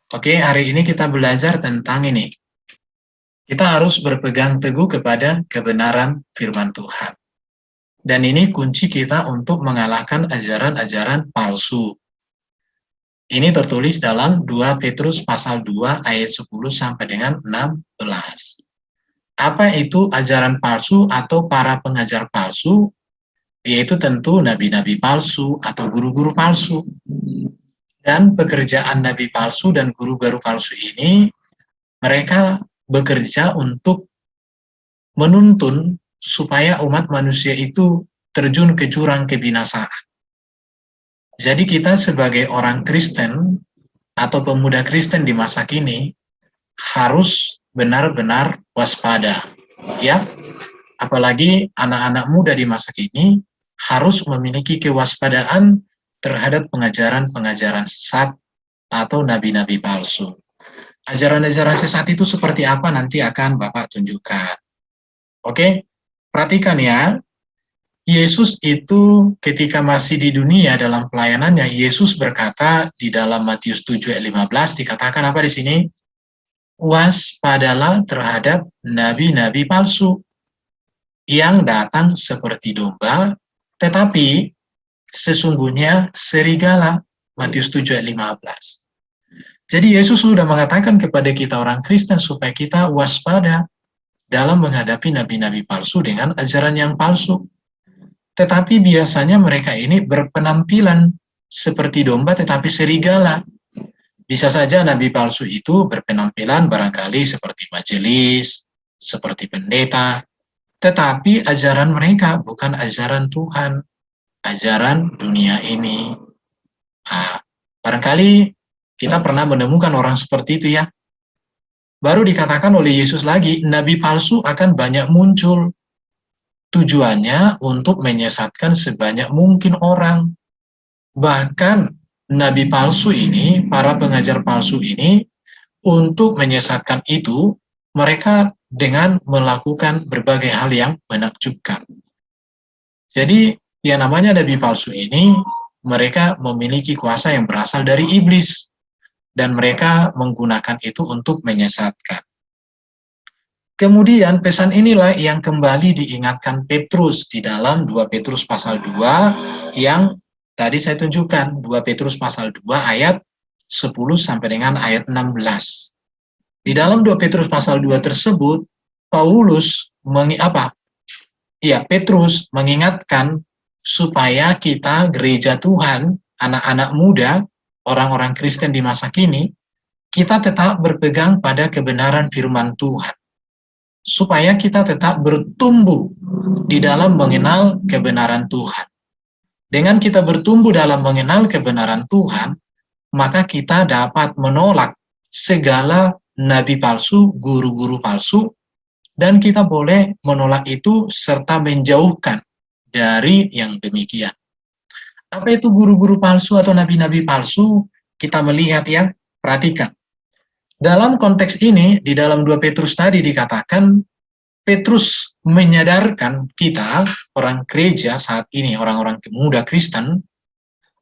Oke, hari ini kita belajar tentang ini. Kita harus berpegang teguh kepada kebenaran firman Tuhan. Dan ini kunci kita untuk mengalahkan ajaran-ajaran palsu. Ini tertulis dalam 2 Petrus pasal 2 ayat 10 sampai dengan 16. Apa itu ajaran palsu atau para pengajar palsu? Yaitu tentu nabi-nabi palsu atau guru-guru palsu. Dan pekerjaan nabi palsu dan guru-guru palsu ini, mereka bekerja untuk menuntun supaya umat manusia itu terjun ke jurang kebinasaan. Jadi kita sebagai orang Kristen atau pemuda Kristen di masa kini harus benar-benar waspada, ya. Apalagi anak-anak muda di masa kini harus memiliki kewaspadaan terhadap pengajaran-pengajaran sesat atau nabi-nabi palsu. Ajaran-ajaran sesat itu seperti apa nanti akan Bapak tunjukkan. Oke, perhatikan ya. Yesus itu ketika masih di dunia dalam pelayanannya, Yesus berkata di dalam Matius 7 ayat 15 dikatakan apa di sini? Waspadalah terhadap nabi-nabi palsu yang datang seperti domba, tetapi sesungguhnya serigala. Matius 7 ayat 15. Jadi Yesus sudah mengatakan kepada kita orang Kristen supaya kita waspada dalam menghadapi nabi-nabi palsu dengan ajaran yang palsu. Tetapi biasanya mereka ini berpenampilan seperti domba tetapi serigala. Bisa saja nabi palsu itu berpenampilan barangkali seperti majelis, seperti pendeta, tetapi ajaran mereka bukan ajaran Tuhan, ajaran dunia ini. Barangkali kita pernah menemukan orang seperti itu ya. Baru dikatakan oleh Yesus lagi, nabi palsu akan banyak muncul. Tujuannya untuk menyesatkan sebanyak mungkin orang. Bahkan nabi palsu ini, para pengajar palsu ini, untuk menyesatkan itu, mereka dengan melakukan berbagai hal yang menakjubkan. Jadi, yang namanya nabi palsu ini, mereka memiliki kuasa yang berasal dari iblis, dan mereka menggunakan itu untuk menyesatkan. Kemudian pesan inilah yang kembali diingatkan Petrus di dalam 2 Petrus pasal 2 yang tadi saya tunjukkan, 2 Petrus pasal 2 ayat 10 sampai dengan ayat 16. Di dalam 2 Petrus pasal 2 tersebut, Petrus mengingatkan supaya kita gereja Tuhan, anak-anak muda, orang-orang Kristen di masa kini, kita tetap berpegang pada kebenaran firman Tuhan. Supaya kita tetap bertumbuh di dalam mengenal kebenaran Tuhan. Dengan kita bertumbuh dalam mengenal kebenaran Tuhan, maka kita dapat menolak segala nabi palsu, guru-guru palsu, dan kita boleh menolak itu serta menjauhkan dari yang demikian. Apa itu guru-guru palsu atau nabi-nabi palsu? Kita melihat ya, perhatikan. Dalam konteks ini, di dalam 2 Petrus tadi dikatakan, Petrus menyadarkan kita, orang gereja saat ini, orang-orang muda Kristen,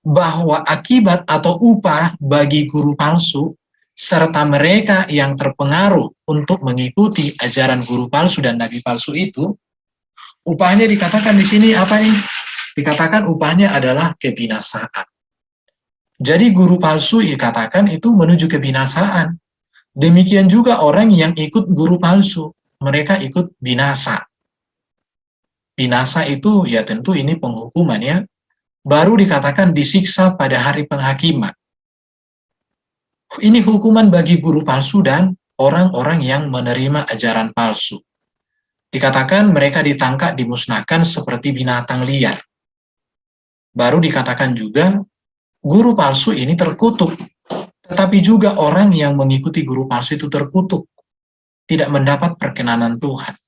bahwa akibat atau upah bagi guru palsu, serta mereka yang terpengaruh untuk mengikuti ajaran guru palsu dan nabi palsu itu, upahnya dikatakan di sini apa nih? Dikatakan upahnya adalah kebinasaan. Jadi guru palsu dikatakan itu menuju kebinasaan. Demikian juga orang yang ikut guru palsu, mereka ikut binasa. Binasa itu ya tentu ini penghukumannya, baru dikatakan disiksa pada hari penghakiman. Ini hukuman bagi guru palsu dan orang-orang yang menerima ajaran palsu. Dikatakan mereka ditangkap, dimusnahkan seperti binatang liar. Baru dikatakan juga guru palsu ini terkutuk. Tetapi juga orang yang mengikuti guru palsu itu terkutuk, tidak mendapat perkenanan Tuhan.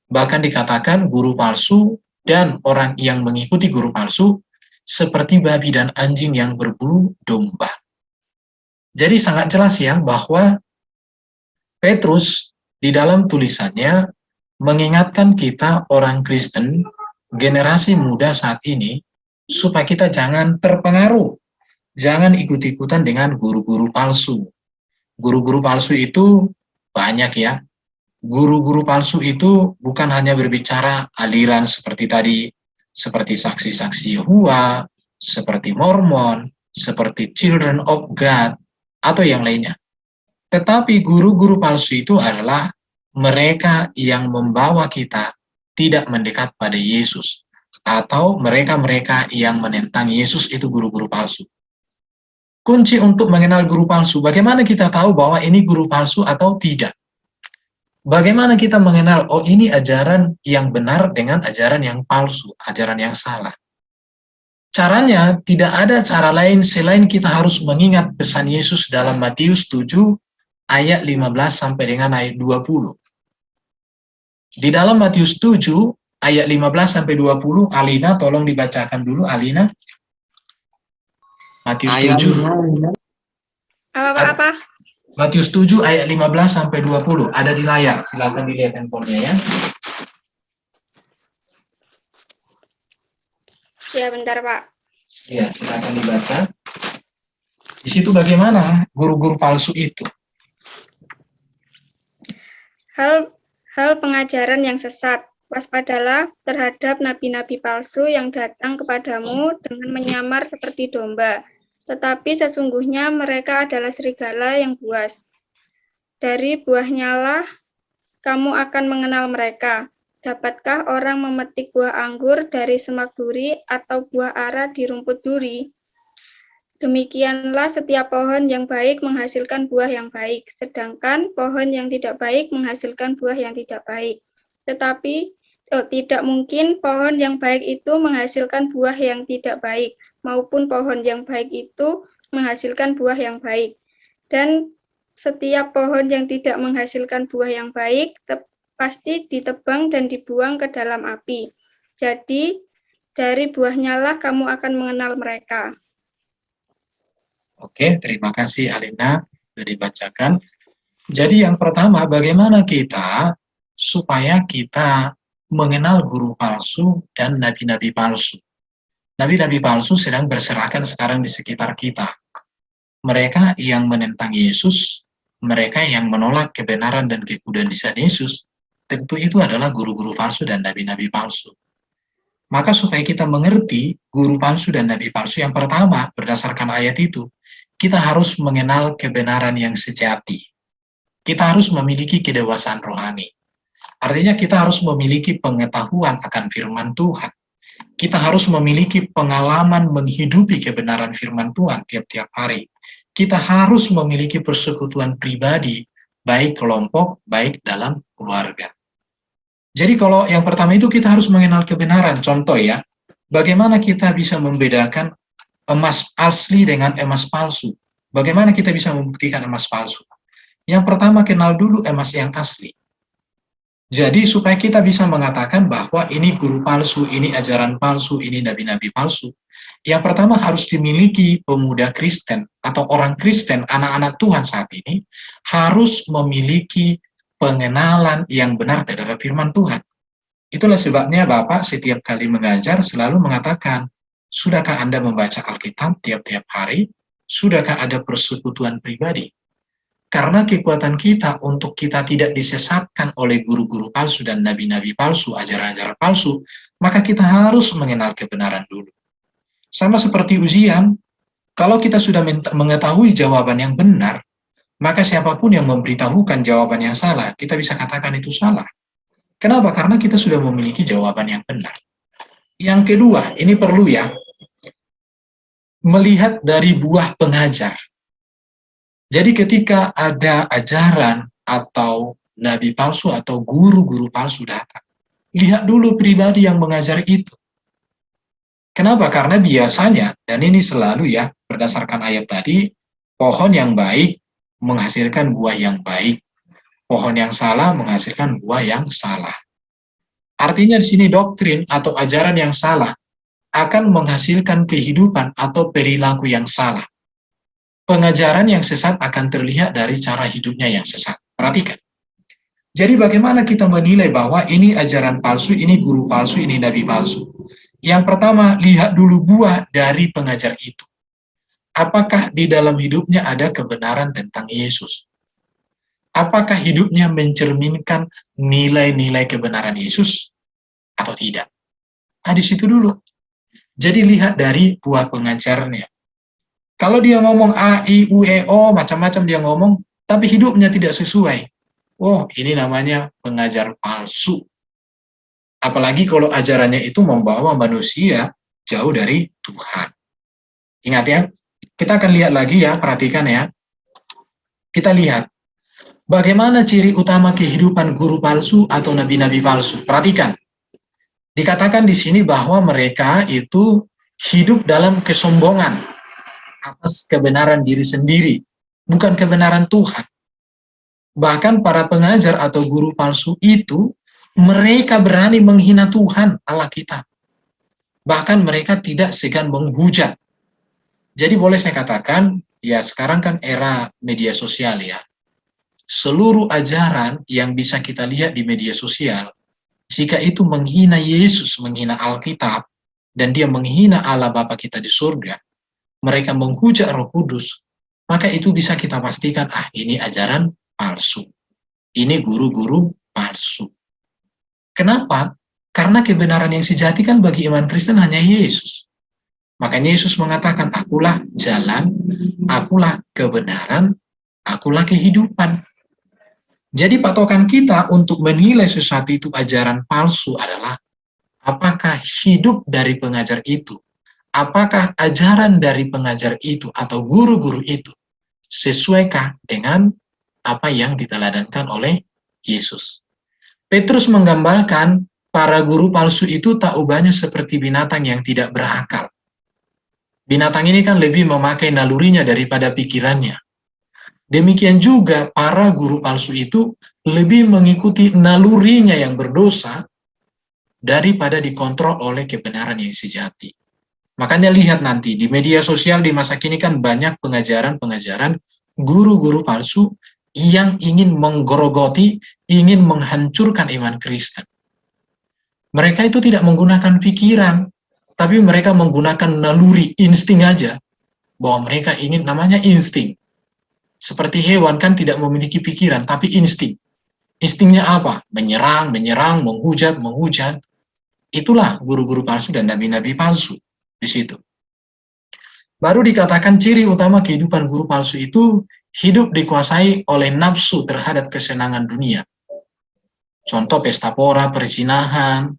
Bahkan dikatakan guru palsu dan orang yang mengikuti guru palsu seperti babi dan anjing yang berbulu domba. Jadi sangat jelas ya bahwa Petrus di dalam tulisannya mengingatkan kita orang Kristen, generasi muda saat ini, supaya kita jangan terpengaruh, jangan ikut-ikutan dengan guru-guru palsu. Guru-guru palsu itu banyak ya. Guru-guru palsu itu bukan hanya berbicara aliran seperti tadi, seperti saksi-saksi Yehova, seperti Mormon, seperti Children of God, atau yang lainnya. Tetapi guru-guru palsu itu adalah mereka yang membawa kita tidak mendekat pada Yesus, atau mereka-mereka yang menentang Yesus itu guru-guru palsu. Kunci untuk mengenal guru palsu, bagaimana kita tahu bahwa ini guru palsu atau tidak? Bagaimana kita mengenal, oh ini ajaran yang benar dengan ajaran yang palsu, ajaran yang salah? Caranya, tidak ada cara lain selain kita harus mengingat pesan Yesus dalam Matius 7 ayat 15 sampai dengan ayat 20. Di dalam Matius 7 ayat 15 sampai 20, Alina tolong dibacakan dulu, Alina. Matius 7. Apa? Matius 7 ayat 15 sampai 20 ada di layar. Silakan dilihat handphonenya ya. Ya, bentar, Pak. Ya, silakan dibaca. Di situ bagaimana guru-guru palsu itu? Hal pengajaran yang sesat. Waspadalah terhadap nabi-nabi palsu yang datang kepadamu dengan menyamar seperti domba, tetapi sesungguhnya mereka adalah serigala yang buas. Dari buahnya lah kamu akan mengenal mereka. Dapatkah orang memetik buah anggur dari semak duri atau buah ara di rumput duri? Demikianlah setiap pohon yang baik menghasilkan buah yang baik, sedangkan pohon yang tidak baik menghasilkan buah yang tidak baik. Tetapi tidak mungkin pohon yang baik itu menghasilkan buah yang tidak baik, maupun pohon yang baik itu menghasilkan buah yang baik. Dan setiap pohon yang tidak menghasilkan buah yang baik pasti ditebang dan dibuang ke dalam api. Jadi, dari buahnya lah kamu akan mengenal mereka. Oke, terima kasih Alina sudah dibacakan. Jadi yang pertama, bagaimana kita supaya kita mengenal guru palsu dan nabi-nabi palsu. Nabi-nabi palsu sedang berserakan sekarang di sekitar kita. Mereka yang menentang Yesus, mereka yang menolak kebenaran dan kekudusaan Yesus, tentu itu adalah guru-guru palsu dan nabi-nabi palsu. Maka supaya kita mengerti guru palsu dan nabi palsu, yang pertama berdasarkan ayat itu, kita harus mengenal kebenaran yang sejati. Kita harus memiliki kedewasaan rohani. Artinya kita harus memiliki pengetahuan akan firman Tuhan. Kita harus memiliki pengalaman menghidupi kebenaran firman Tuhan tiap-tiap hari. Kita harus memiliki persekutuan pribadi, baik kelompok, baik dalam keluarga. Jadi kalau yang pertama itu kita harus mengenal kebenaran. Contoh ya, bagaimana kita bisa membedakan emas asli dengan emas palsu. Bagaimana kita bisa membuktikan emas palsu? Yang pertama, kenal dulu emas yang asli. Jadi supaya kita bisa mengatakan bahwa ini guru palsu, ini ajaran palsu, ini nabi-nabi palsu. Yang pertama harus dimiliki pemuda Kristen atau orang Kristen, anak-anak Tuhan saat ini, harus memiliki pengenalan yang benar terhadap firman Tuhan. Itulah sebabnya Bapak setiap kali mengajar selalu mengatakan, sudahkah Anda membaca Alkitab tiap-tiap hari? Sudahkah ada persekutuan pribadi? Karena kekuatan kita untuk kita tidak disesatkan oleh guru-guru palsu dan nabi-nabi palsu, ajaran-ajaran palsu, maka kita harus mengenal kebenaran dulu. Sama seperti ujian, kalau kita sudah mengetahui jawaban yang benar, maka siapapun yang memberitahukan jawaban yang salah, kita bisa katakan itu salah. Kenapa? Karena kita sudah memiliki jawaban yang benar. Yang kedua, ini perlu ya, melihat dari buah pengajar. Jadi ketika ada ajaran atau nabi palsu atau guru-guru palsu datang, lihat dulu pribadi yang mengajar itu. Kenapa? Karena biasanya, dan ini selalu ya, berdasarkan ayat tadi, pohon yang baik menghasilkan buah yang baik, pohon yang salah menghasilkan buah yang salah. Artinya di sini doktrin atau ajaran yang salah akan menghasilkan kehidupan atau perilaku yang salah. Pengajaran yang sesat akan terlihat dari cara hidupnya yang sesat. Perhatikan. Jadi bagaimana kita menilai bahwa ini ajaran palsu, ini guru palsu, ini nabi palsu? Yang pertama, lihat dulu buah dari pengajar itu. Apakah di dalam hidupnya ada kebenaran tentang Yesus? Apakah hidupnya mencerminkan nilai-nilai kebenaran Yesus atau tidak? Di situ dulu. Jadi lihat dari buah pengajarnya. Kalau dia ngomong A, I, U, E, O, macam-macam dia ngomong, tapi hidupnya tidak sesuai. Oh, ini namanya pengajar palsu. Apalagi kalau ajarannya itu membawa manusia jauh dari Tuhan. Ingat ya, kita akan lihat lagi ya, perhatikan ya. Kita lihat, bagaimana ciri utama kehidupan guru palsu atau nabi-nabi palsu. Perhatikan, dikatakan di sini bahwa mereka itu hidup dalam kesombongan atas kebenaran diri sendiri, bukan kebenaran Tuhan. Bahkan para pengajar atau guru palsu itu, mereka berani menghina Tuhan Allah kita. Bahkan mereka tidak segan menghujat. Jadi boleh saya katakan, ya sekarang kan era media sosial ya. Seluruh ajaran yang bisa kita lihat di media sosial, jika itu menghina Yesus, menghina Alkitab, dan dia menghina Allah Bapa kita di surga, mereka menghujat Roh Kudus, maka itu bisa kita pastikan, ini ajaran palsu. Ini guru-guru palsu. Kenapa? Karena kebenaran yang sejati kan bagi iman Kristen hanya Yesus. Makanya Yesus mengatakan, akulah jalan, akulah kebenaran, akulah kehidupan. Jadi patokan kita untuk menilai sesuatu itu ajaran palsu adalah, apakah hidup dari pengajar itu, apakah ajaran dari pengajar itu atau guru-guru itu sesuaikah dengan apa yang diteladankan oleh Yesus. Petrus menggambarkan para guru palsu itu tak ubahnya seperti binatang yang tidak berakal. Binatang ini kan lebih memakai nalurinya daripada pikirannya. Demikian juga para guru palsu itu lebih mengikuti nalurinya yang berdosa daripada dikontrol oleh kebenaran yang sejati. Makanya lihat nanti di media sosial di masa kini kan banyak pengajaran-pengajaran guru-guru palsu yang ingin menggerogoti, ingin menghancurkan iman Kristen. Mereka itu tidak menggunakan pikiran, tapi mereka menggunakan naluri, insting aja, bahwa mereka ingin, namanya insting. Seperti hewan kan tidak memiliki pikiran, tapi insting. Instingnya apa? Menyerang, menghujat. Itulah guru-guru palsu dan nabi-nabi palsu di situ. Baru dikatakan ciri utama kehidupan guru palsu itu hidup dikuasai oleh nafsu terhadap kesenangan dunia. Contoh pesta pora, perzinahan,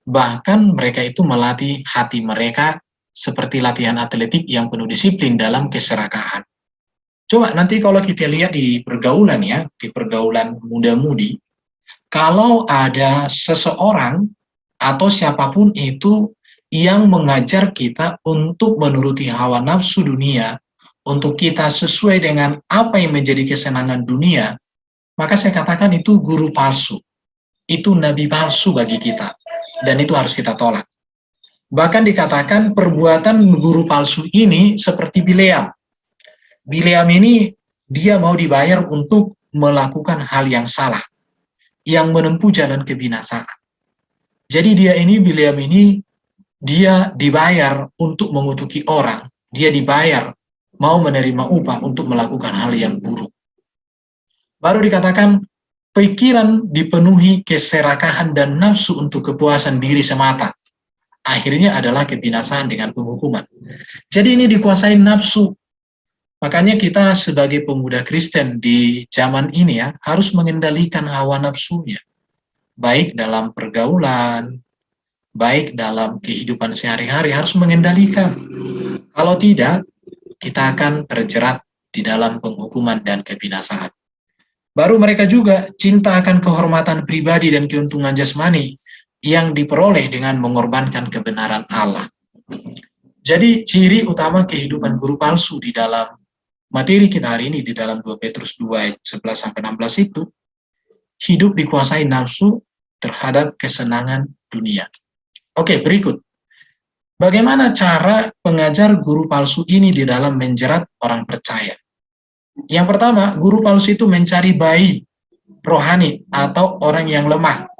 bahkan mereka itu melatih hati mereka seperti latihan atletik yang penuh disiplin dalam keserakahan. Coba nanti kalau kita lihat di pergaulan ya, di pergaulan muda-mudi, kalau ada seseorang atau siapapun itu yang mengajar kita untuk menuruti hawa nafsu dunia, untuk kita sesuai dengan apa yang menjadi kesenangan dunia, maka saya katakan itu guru palsu. Itu nabi palsu bagi kita. Dan itu harus kita tolak. Bahkan dikatakan perbuatan guru palsu ini seperti Bileam. Bileam ini dia mau dibayar untuk melakukan hal yang salah, yang menempuh jalan kebinasaan. Jadi Bileam ini, dia dibayar untuk mengutuki orang, dia dibayar mau menerima upah untuk melakukan hal yang buruk. Baru dikatakan pikiran dipenuhi keserakahan dan nafsu untuk kepuasan diri semata. Akhirnya adalah kebinasaan dengan penghukuman. Jadi ini dikuasai nafsu. Makanya kita sebagai pemuda Kristen di zaman ini ya, harus mengendalikan hawa nafsunya. Baik dalam pergaulan, baik dalam kehidupan sehari-hari, harus mengendalikan. Kalau tidak, kita akan terjerat di dalam penghukuman dan kebinasaan. Baru mereka juga cinta akan kehormatan pribadi dan keuntungan jasmani yang diperoleh dengan mengorbankan kebenaran Allah. Jadi ciri utama kehidupan guru palsu di dalam materi kita hari ini, di dalam 2 Petrus 2 ayat 11-16 itu, hidup dikuasai nafsu terhadap kesenangan dunia. Oke, berikut. Bagaimana cara pengajar guru palsu ini di dalam menjerat orang percaya? Yang pertama, guru palsu itu mencari bayi rohani atau orang yang lemah.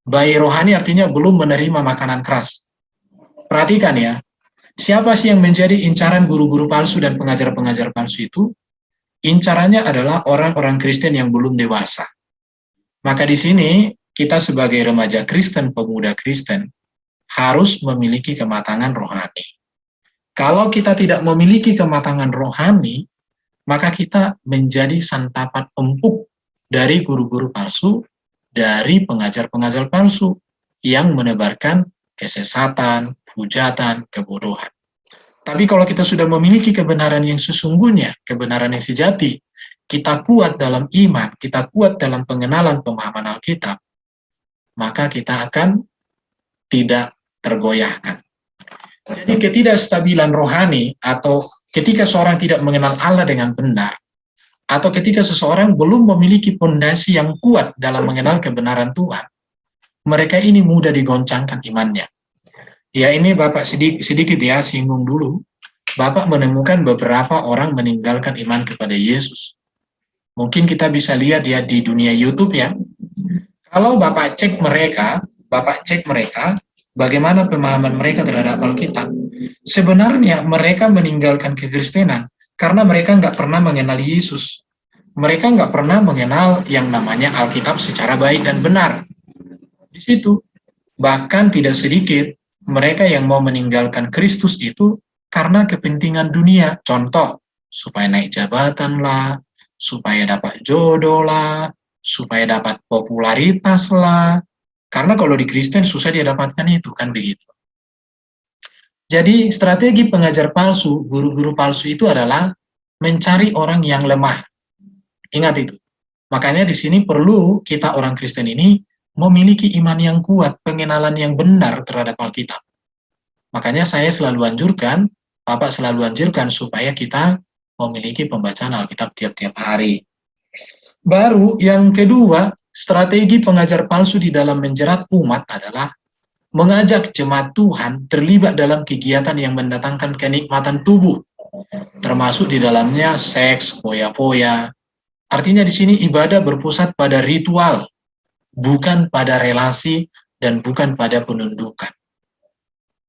Bayi rohani artinya belum menerima makanan keras. Perhatikan ya, siapa sih yang menjadi incaran guru-guru palsu dan pengajar-pengajar palsu itu? incarannya adalah orang-orang Kristen yang belum dewasa. Maka di sini kita sebagai remaja Kristen, pemuda Kristen, harus memiliki kematangan rohani. Kalau kita tidak memiliki kematangan rohani, maka kita menjadi santapan empuk dari guru-guru palsu, dari pengajar-pengajar palsu yang menebarkan kesesatan, hujatan, kebodohan. Tapi kalau kita sudah memiliki kebenaran yang sesungguhnya, kebenaran yang sejati, kita kuat dalam iman, kita kuat dalam pengenalan pemahaman Alkitab, maka kita akan tidak tergoyahkan. Jadi ketidakstabilan rohani atau ketika seorang tidak mengenal Allah dengan benar, atau ketika seseorang belum memiliki fondasi yang kuat dalam mengenal kebenaran Tuhan, mereka ini mudah digoncangkan imannya. Ya, ini Bapak sedikit ya singgung dulu. Bapak menemukan beberapa orang meninggalkan iman kepada Yesus. Mungkin kita bisa lihat ya di dunia YouTube ya. Kalau Bapak cek mereka, bagaimana pemahaman mereka terhadap Alkitab. Sebenarnya mereka meninggalkan kekristenan karena mereka nggak pernah mengenal Yesus. Mereka nggak pernah mengenal yang namanya Alkitab secara baik dan benar. Di situ, bahkan tidak sedikit mereka yang mau meninggalkan Kristus itu karena kepentingan dunia. Contoh, supaya naik jabatan lah, supaya dapat jodoh lah, supaya dapat popularitas lah. Karena kalau di Kristen susah dia dapatkan itu, kan begitu. Jadi strategi pengajar palsu, guru-guru palsu itu adalah mencari orang yang lemah. Ingat itu. Makanya di sini perlu kita orang Kristen ini memiliki iman yang kuat, pengenalan yang benar terhadap Alkitab. Makanya saya selalu anjurkan, Bapak selalu anjurkan supaya kita memiliki pembacaan Alkitab tiap-tiap hari. Baru yang kedua, strategi pengajar palsu di dalam menjerat umat adalah mengajak jemaat Tuhan terlibat dalam kegiatan yang mendatangkan kenikmatan tubuh, termasuk di dalamnya seks, foya-foya. Artinya di sini ibadah berpusat pada ritual, bukan pada relasi dan bukan pada penundukan.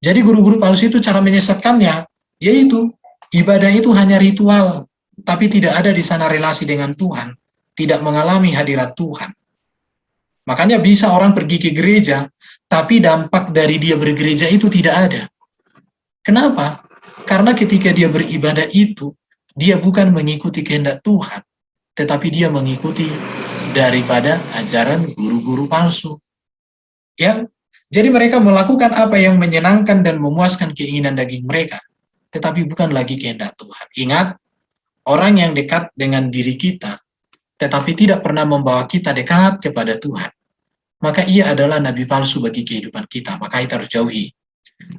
Jadi guru-guru palsu itu cara menyesatkannya, yaitu ibadah itu hanya ritual, tapi tidak ada di sana relasi dengan Tuhan, tidak mengalami hadirat Tuhan. Makanya bisa orang pergi ke gereja, tapi dampak dari dia bergereja itu tidak ada. Kenapa? Karena ketika dia beribadah itu, dia bukan mengikuti kehendak Tuhan, tetapi dia mengikuti daripada ajaran guru-guru palsu. Ya, jadi mereka melakukan apa yang menyenangkan dan memuaskan keinginan daging mereka, tetapi bukan lagi kehendak Tuhan. Ingat, orang yang dekat dengan diri kita, tetapi tidak pernah membawa kita dekat kepada Tuhan, maka ia adalah nabi palsu bagi kehidupan kita, maka kita harus jauhi.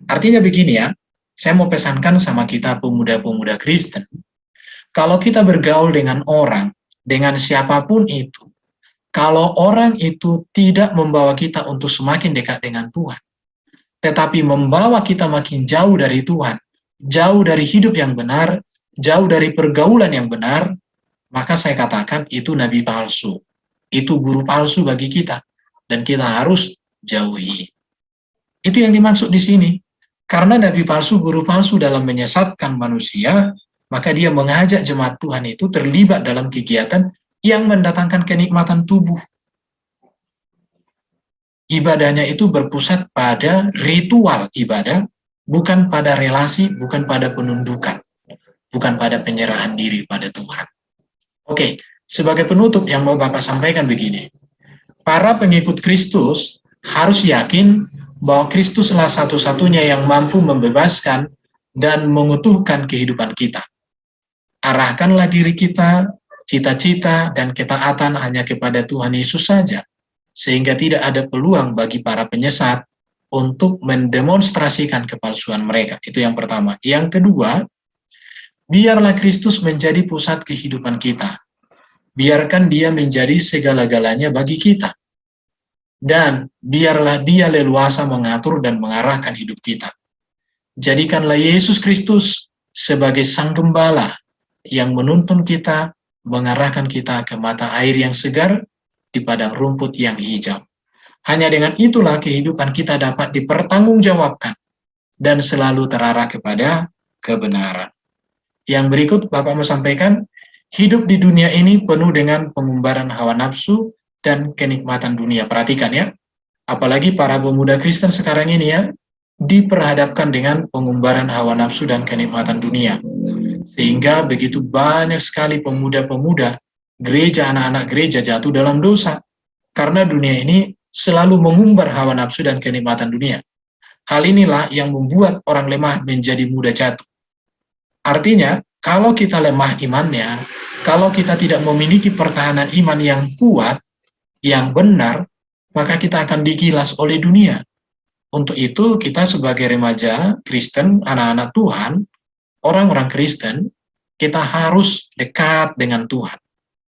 Artinya begini ya, saya mau pesankan sama kita pemuda-pemuda Kristen, kalau kita bergaul dengan orang, dengan siapapun itu, kalau orang itu tidak membawa kita untuk semakin dekat dengan Tuhan, tetapi membawa kita makin jauh dari Tuhan, jauh dari hidup yang benar, jauh dari pergaulan yang benar, maka saya katakan itu nabi palsu, itu guru palsu bagi kita, dan kita harus jauhi. Itu yang dimaksud di sini. Karena nabi palsu, guru palsu dalam menyesatkan manusia, maka dia mengajak jemaat Tuhan itu terlibat dalam kegiatan yang mendatangkan kenikmatan tubuh. Ibadahnya itu berpusat pada ritual ibadah, bukan pada relasi, bukan pada penundukan, bukan pada penyerahan diri pada Tuhan. Oke, sebagai penutup yang mau Bapak sampaikan begini. Para pengikut Kristus harus yakin bahwa Kristuslah satu-satunya yang mampu membebaskan dan mengutuhkan kehidupan kita. Arahkanlah diri kita, cita-cita, dan ketaatan hanya kepada Tuhan Yesus saja, sehingga tidak ada peluang bagi para penyesat untuk mendemonstrasikan kepalsuan mereka. Itu yang pertama. Yang kedua, biarlah Kristus menjadi pusat kehidupan kita. Biarkan dia menjadi segala-galanya bagi kita. Dan biarlah dia leluasa mengatur dan mengarahkan hidup kita. Jadikanlah Yesus Kristus sebagai Sang Gembala yang menuntun kita, mengarahkan kita ke mata air yang segar di padang rumput yang hijau. Hanya dengan itulah kehidupan kita dapat dipertanggungjawabkan dan selalu terarah kepada kebenaran. Yang berikut Bapak mau sampaikan, Hidup di dunia ini penuh dengan pengumbaran hawa nafsu dan kenikmatan dunia. Perhatikan ya, apalagi para pemuda Kristen sekarang ini ya, diperhadapkan dengan pengumbaran hawa nafsu dan kenikmatan dunia. Sehingga begitu banyak sekali pemuda-pemuda gereja, anak-anak gereja jatuh dalam dosa. Karena dunia ini selalu mengumbar hawa nafsu dan kenikmatan dunia. Hal inilah yang membuat orang lemah menjadi mudah jatuh. Artinya, kalau kita lemah imannya, kalau kita tidak memiliki pertahanan iman yang kuat, yang benar, maka kita akan digilas oleh dunia. Untuk itu, kita sebagai remaja Kristen, anak-anak Tuhan, orang-orang Kristen, kita harus dekat dengan Tuhan,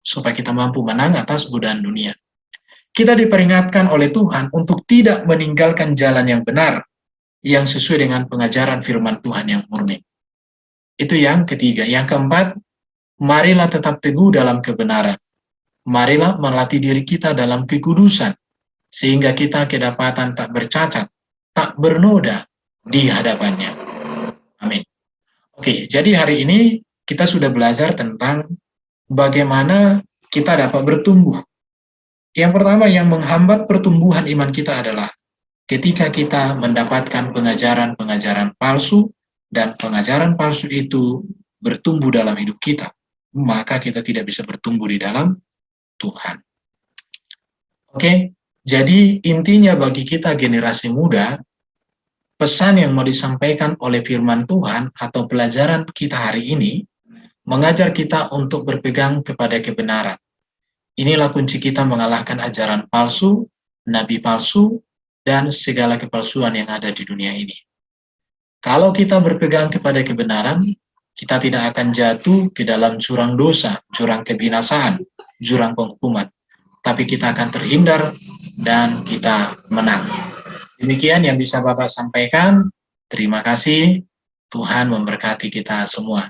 supaya kita mampu menang atas godaan dunia. Kita diperingatkan oleh Tuhan untuk tidak meninggalkan jalan yang benar, yang sesuai dengan pengajaran firman Tuhan yang murni. Itu yang ketiga. Yang keempat, marilah tetap teguh dalam kebenaran. Marilah melatih diri kita dalam kekudusan, sehingga kita kedapatan tak bercacat, tak bernoda di hadapannya. Amin. Oke, jadi hari ini kita sudah belajar tentang bagaimana kita dapat bertumbuh. Yang pertama yang menghambat pertumbuhan iman kita adalah ketika kita mendapatkan pengajaran-pengajaran palsu, dan pengajaran palsu itu bertumbuh dalam hidup kita, maka kita tidak bisa bertumbuh di dalam Tuhan. Oke, jadi intinya bagi kita generasi muda, pesan yang mau disampaikan oleh firman Tuhan atau pelajaran kita hari ini, mengajar kita untuk berpegang kepada kebenaran. Inilah kunci kita mengalahkan ajaran palsu, nabi palsu, dan segala kepalsuan yang ada di dunia ini. Kalau kita berpegang kepada kebenaran, kita tidak akan jatuh ke dalam jurang dosa, jurang kebinasaan, jurang penghukuman. Tapi kita akan terhindar dan kita menang. Demikian yang bisa Bapak sampaikan. Terima kasih. Tuhan memberkati kita semua.